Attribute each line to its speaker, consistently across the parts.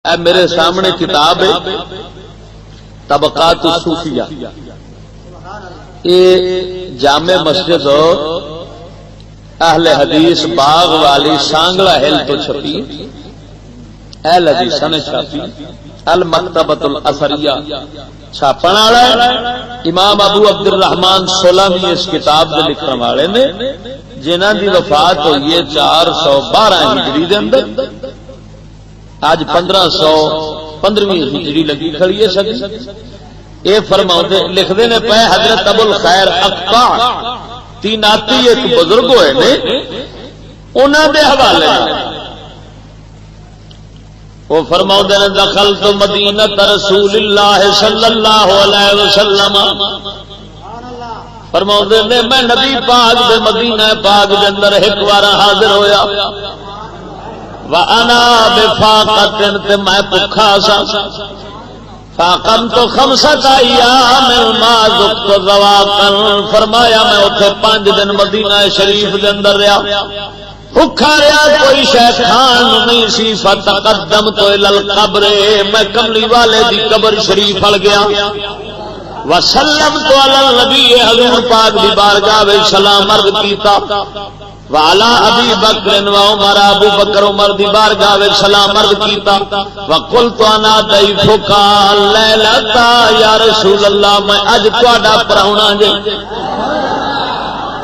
Speaker 1: میرے سامنے کتاب ہے طبقات الصوفیہ، یہ جامع مسجد اہل حدیث باغ والی سانگلا ہل تو چھپی، اہل حدیث نے چھاپی، المکتبۃ الاثریہ چھاپن والا ہے امام ابو عبد الرحمن سولمی اس کتاب دے لکھن والے نے، جنہاں دی وفات ہوئی ہے 412 ہجری دے اندر، آج 1515ویں ہجری لگی کھڑی ہے سبھی۔ اے فرماؤندے لکھدے نے پے حضرت ابو الخیر اقطاع تیناتی ایک بزرگ ہوئے نے، انہاں دے حوالے وہ فرماؤندے نے دخلت مدینہ رسول اللہ صلی اللہ علیہ وسلم، فرماؤندے نے میں نبی پاک دے مدینہ پاک دے اندر ایک بار حاضر ہویا، وَأَنَا بِفَاقَةٍ تے میں بھوکا سا، فَاقَمْتُ خَمْسَةَ أَيَّامٍ مَا ذُقْتُ ذَوَاقًا، فرمایا میں اتنے 5 دن مدینہ شریف دے اندر رہا، بھوکا رہا، کوئی شے کھان نہیں سی، فَتَقَدَّمْتُ إِلَى الْقَبْرِ، میں کملی والے دی قبر شریف پڑ گیا، وَسَلَّمْتُ عَلَى النَّبِيِّ، حضور پاک دی بارگاہ وچ سلام عرض کیتا، وعلى ابی بکر وعمر، ابو بکر عمر دی بارگاہ وچ سلام عرض کیتا، وقلت انا ضیفک لیلتا، یا رسول اللہ میں اج تہاڈا پراہنا جے،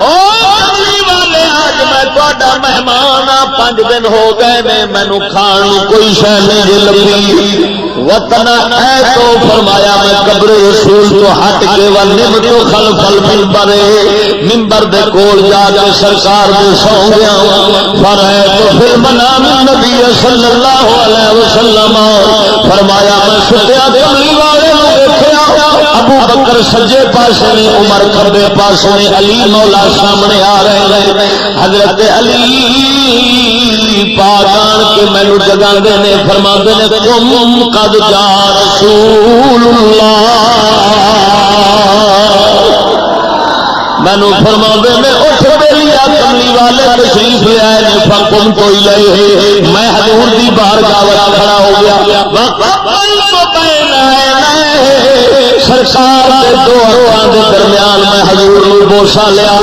Speaker 1: او کملی والے اج میں تہاڈا مہمان ہاں، 5 دن ہو گئے نے مینوں کھان نوں کوئی شے نہیں لبھی، وطن ہے تو فرمایا میں قبر رسول تو ہٹ کے ونم تو خلف المنبر، منبر دے کول جا کے سرکار دے سو گیا، فرائے تو پھر منام نبی صلی اللہ علیہ وسلم، فرمایا میں ستیا کملی والے نوں دیکھیا، ابو بکر سجے پاسے نے، عمر کھبے پاسے نے، علی مولا سامنے آ رہے ہیں، حضرت علی پاک آن کے مینوں جگاندے نے، فرماندے نے قم قد جا رسول اللہ، مینوں فرماندے نے اٹھ بیلیا کملی والے تشریف لے آئے نے، فقم تو الیہ، میں حضور دی بارگاہ وچ کھڑا ہو گیا، وقفت بین عینیہ، سرکار دے دو آنکھاں دے درمیان میں حضور نوں بوسا لیا،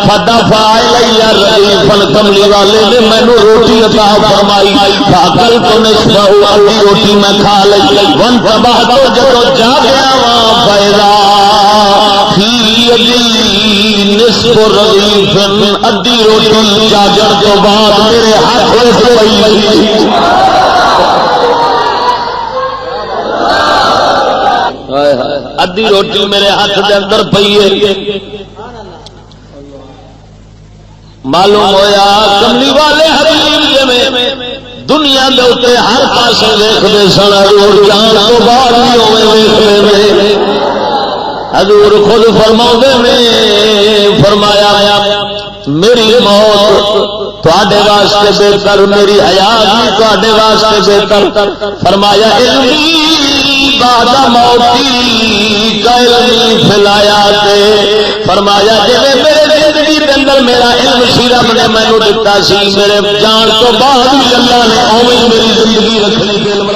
Speaker 1: فدفع الی الرغیف، کملی والے نے مینوں روٹی عطا فرمائی، فاکلت نصفہ، ادھی روٹی میں کھا لئی، وانتبہت جدو جاگیا وا، فاذا فی یدی نصف رغیف، ادھی روٹی جاگن تو بعد میرے ہاتھ وچ پئی، ادھی روٹی میرے ہاتھ دے اندر پئی ہے، معلوم ہویا کملی والے حبیب جویں دنیا دے اوتے ہر پاسے ویکھدے سن، حضور جان تو بعد بھی ہوے ویکھدے نے، حضور خود فرماؤندے نے، فرمایا میری موت تواڈے واسطے بہتر، میری حیات بھی تواڈے واسطے بہتر، فرمایا علمی بعد موتی کا علم فلایات، فرمایا جی میرے زندگی کے اندر میرا علم سی رب نے مینوں دتا سی، میرے جان تو بعد بھی اللہ نے اویں میری زندگی رکھنی، علم